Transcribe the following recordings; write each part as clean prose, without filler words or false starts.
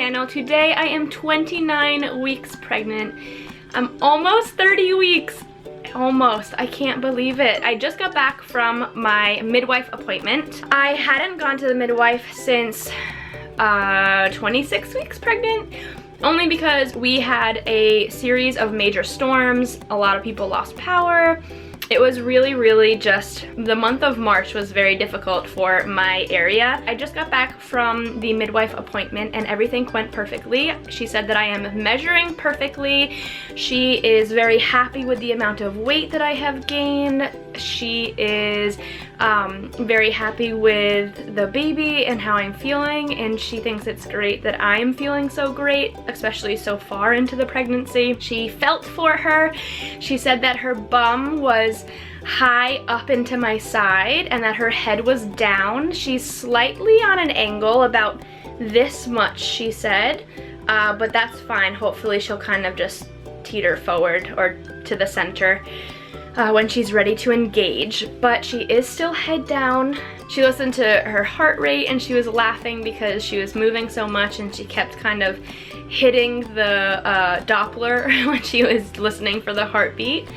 channel. Today I am 29 weeks pregnant. I'm almost 30 weeks. Almost. I can't believe it. I just got back from my midwife appointment. I hadn't gone to the midwife since 26 weeks pregnant, only because we had a series of major storms. A lot of people lost power. It was really just, the month of March was very difficult for my area. I just got back from the midwife appointment and everything went perfectly. She said that I am measuring perfectly. She is very happy with the amount of weight that I have gained. She is very happy with the baby and how I'm feeling, and she thinks it's great that I'm feeling so great, especially so far into the pregnancy. She felt for her. She said that her bum was high up into my side and that her head was down. She's slightly on an angle, about this much, she said, but that's fine. Hopefully she'll kind of just teeter forward or to the center when she's ready to engage, but she is still head down. She listened to her heart rate and she was laughing because she was moving so much and she kept kind of hitting the Doppler when she was listening for the heartbeat.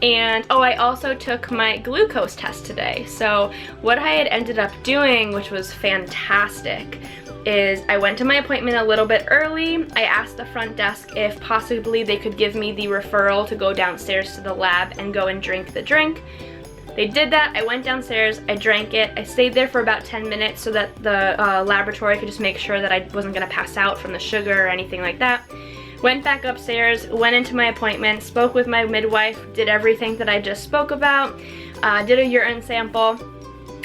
And oh, I also took my glucose test today. So what I had ended up doing, which was fantastic, is I went to my appointment a little bit early. I asked the front desk if possibly they could give me the referral to go downstairs to the lab and go and drink the drink. They did that. I went downstairs, I drank it. I stayed there for about 10 minutes so that the laboratory could just make sure that I wasn't gonna pass out from the sugar or anything like that. Went back upstairs, went into my appointment, spoke with my midwife, did everything that I just spoke about, did a urine sample.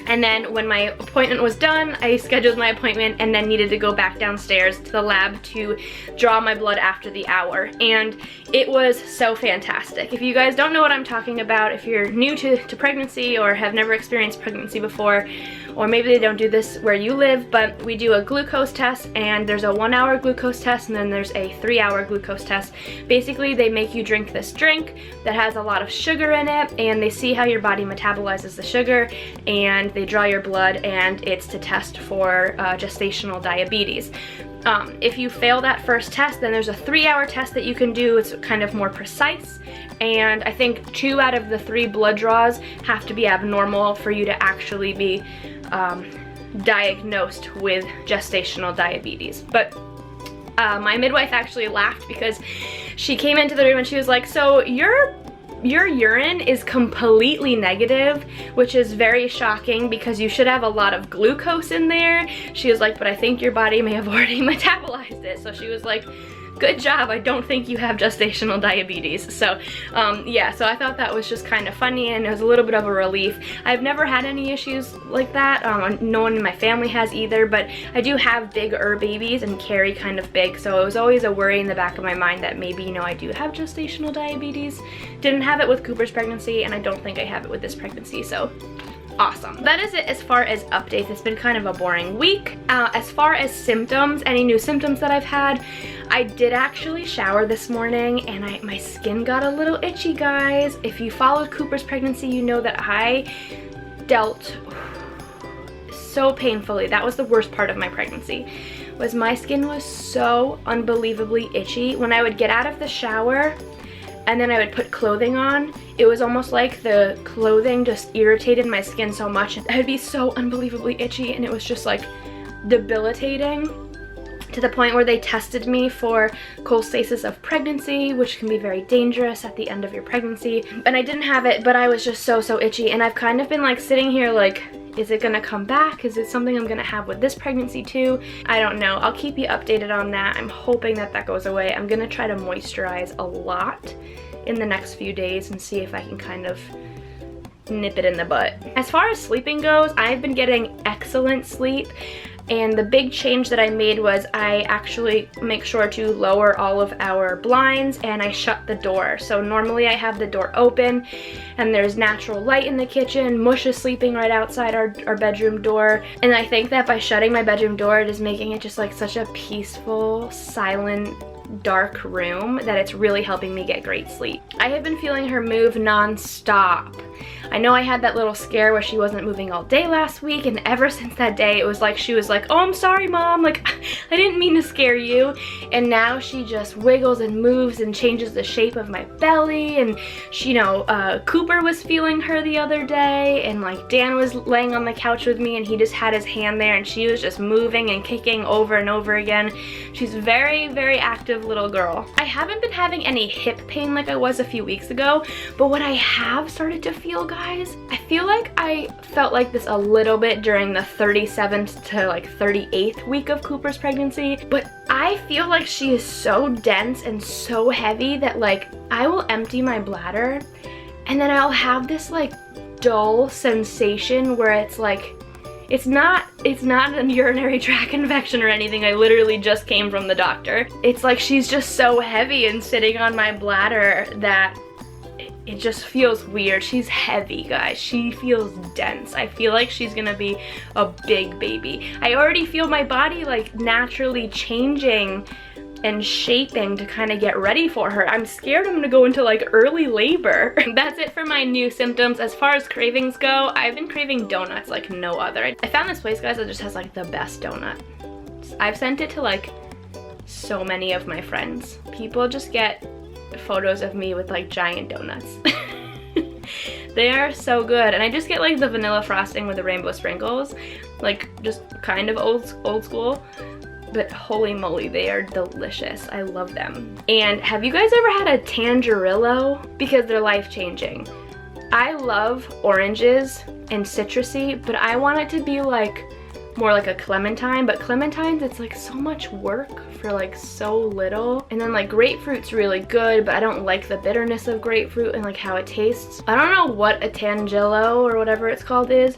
And then when my appointment was done, I scheduled my appointment and then needed to go back downstairs to the lab to draw my blood after the hour. And it was so fantastic. If you guys don't know what I'm talking about, if you're new to pregnancy or have never experienced pregnancy before, or maybe they don't do this where you live, but we do a glucose test, and there's a 1-hour glucose test and then there's a 3-hour glucose test. Basically, they make you drink this drink that has a lot of sugar in it, and they see how your body metabolizes the sugar, and they draw your blood, and it's to test for gestational diabetes. If you fail that first test, then there's a 3-hour test that you can do. It's kind of more precise, and I think 2 out of the 3 blood draws have to be abnormal for you to actually be diagnosed with gestational diabetes. But my midwife actually laughed because she came into the room and she was like, so your urine is completely negative, which is very shocking because you should have a lot of glucose in there. She was like, but I think your body may have already metabolized it. So she was like, good job, I don't think you have gestational diabetes. So yeah, so I thought that was just kind of funny, and it was a little bit of a relief. I've never had any issues like that. No one in my family has either, but I do have bigger babies and carry kind of big, so it was always a worry in the back of my mind that maybe, you know, I do have gestational diabetes. Didn't have it with Cooper's pregnancy, and I don't think I have it with this pregnancy, so awesome. That is it as far as updates. It's been kind of a boring week. As far as symptoms, any new symptoms that I've had, I did actually shower this morning and my skin got a little itchy, guys. If you followed Cooper's pregnancy, you know that I dealt so painfully. That was the worst part of my pregnancy, was my skin was so unbelievably itchy. When I would get out of the shower and then I would put clothing on, it was almost like the clothing just irritated my skin so much. I would be so unbelievably itchy, and it was just like debilitating, to the point where they tested me for cholestasis of pregnancy, which can be very dangerous at the end of your pregnancy. And I didn't have it, but I was just so itchy, and I've kind of been like sitting here like, is it gonna come back? Is it something I'm gonna have with this pregnancy too? I don't know. I'll keep you updated on that. I'm hoping that that goes away. I'm gonna try to moisturize a lot in the next few days and see if I can kind of nip it in the butt. As far as sleeping goes, I've been getting excellent sleep. And the big change that I made was I actually make sure to lower all of our blinds and I shut the door. So normally I have the door open and there's natural light in the kitchen. Mush is sleeping right outside our bedroom door. And I think that by shutting my bedroom door, it is making it just like such a peaceful, silent dark room that it's really helping me get great sleep. I have been feeling her move non-stop. I know I had that little scare where she wasn't moving all day last week, and ever since that day it was like she was like, oh, I'm sorry mom, like I didn't mean to scare you. And now she just wiggles and moves and changes the shape of my belly. And she, you know, Cooper was feeling her the other day, and like Dan was laying on the couch with me and he just had his hand there and she was just moving and kicking over and over again. She's a very, very active little girl. I haven't been having any hip pain like I was a few weeks ago, but what I have started to feel, guys, I feel like I felt like this a little bit during the 37th to like 38th week of Cooper's pregnancy, but I feel like she is so dense and so heavy that like I will empty my bladder and then I'll have this like dull sensation where it's like, it's not a urinary tract infection or anything. I literally just came from the doctor. It's like she's just so heavy and sitting on my bladder that it just feels weird. She's heavy, guys. She feels dense. I feel like she's gonna be a big baby. I already feel my body like naturally changing and shaping to kind of get ready for her. I'm scared I'm gonna go into like early labor. That's it for my new symptoms. As far as cravings go, I've been craving donuts like no other. I found this place, guys, that just has like the best donut. I've sent it to like so many of my friends. People just get photos of me with like giant donuts. They are so good, and I just get like the vanilla frosting with the rainbow sprinkles, like just kind of old school. But holy moly, they are delicious. I love them. And have you guys ever had a tangerillo? Because they're life-changing. I love oranges and citrusy, but I want it to be like more like a clementine, but clementines, it's like so much work for like so little. And then like grapefruit's really good, but I don't like the bitterness of grapefruit and like how it tastes. I don't know what a tangelo or whatever it's called is,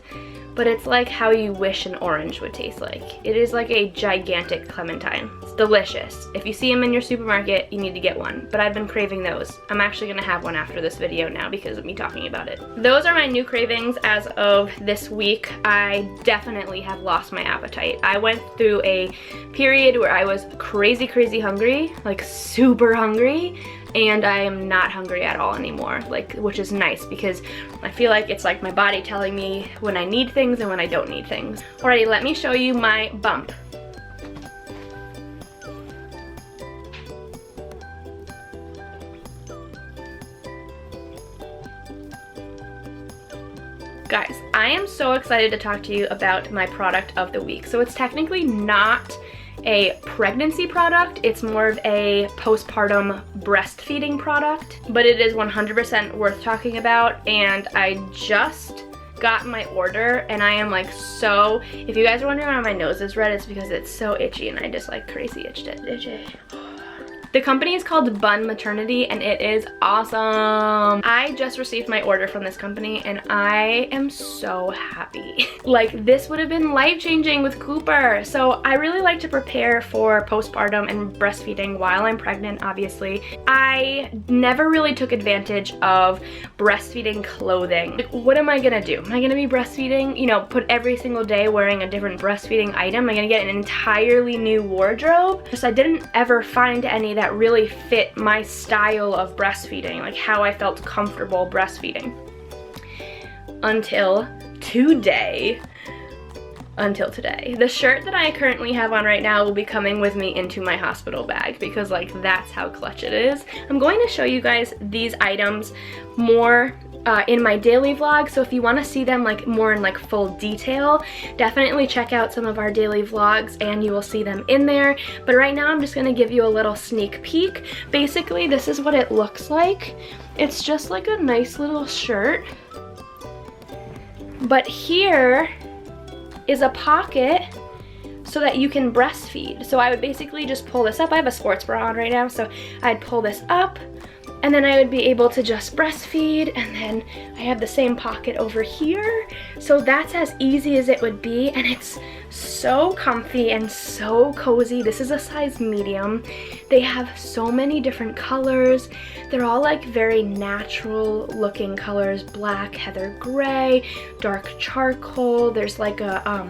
but it's like how you wish an orange would taste like. It is like a gigantic clementine. It's delicious. If you see them in your supermarket, you need to get one, but I've been craving those. I'm actually gonna have one after this video now because of me talking about it. Those are my new cravings as of this week. I definitely have lost my appetite. I went through a period where I was crazy hungry, like super hungry, and I am not hungry at all anymore, like, which is nice because I feel like it's like my body telling me when I need things and when I don't need things. Alrighty, let me show you my bump. Guys, I am so excited to talk to you about my product of the week. So it's technically not a pregnancy product, it's more of a postpartum breastfeeding product, but it is 100% worth talking about, and I just got my order and I am like so, if you guys are wondering why my nose is red, it's because it's so itchy and I just like crazy itched it. Itchy. The company is called Bun Maternity and it is awesome. I just received my order from this company and I am so happy. Like, this would have been life-changing with Cooper. So I really like to prepare for postpartum and breastfeeding while I'm pregnant, obviously. I never really took advantage of breastfeeding clothing. Like, what am I gonna do? Am I gonna be breastfeeding, you know, put every single day wearing a different breastfeeding item? Am I gonna get an entirely new wardrobe? Just I didn't ever find any that really fit my style of breastfeeding, like how I felt comfortable breastfeeding. Until today. The shirt that I currently have on right now will be coming with me into my hospital bag because like that's how clutch it is. I'm going to show you guys these items more in my daily vlog, so if you want to see them like more in like full detail, definitely check out some of our daily vlogs and you will see them in there. But right now I'm just going to give you a little sneak peek. Basically, this is what it looks like. It's just like a nice little shirt, but here is a pocket so that you can breastfeed. So I would basically just pull this up. I have a sports bra on right now, so I'd pull this up and then I would be able to just breastfeed, and then I have the same pocket over here. So that's as easy as it would be, and it's so comfy and so cozy. This is a size medium. They have so many different colors. They're all like very natural looking colors: black, heather gray, dark charcoal. There's like a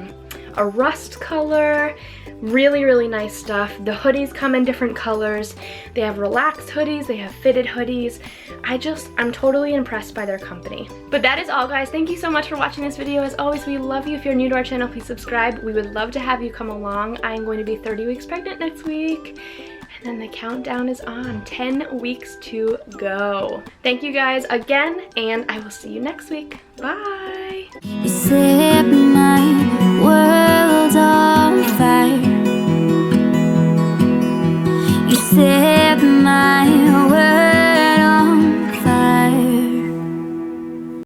a rust color. Really, really nice stuff. The hoodies come in different colors. They have relaxed hoodies, they have fitted hoodies. I'm totally impressed by their company. But that is all, guys. Thank you so much for watching this video. As always, we love you. If you're new to our channel, please subscribe. We would love to have you come along. I am going to be 30 weeks pregnant next week. And then the countdown is on. 10 weeks to go. Thank you guys again, and I will see you next week. Bye.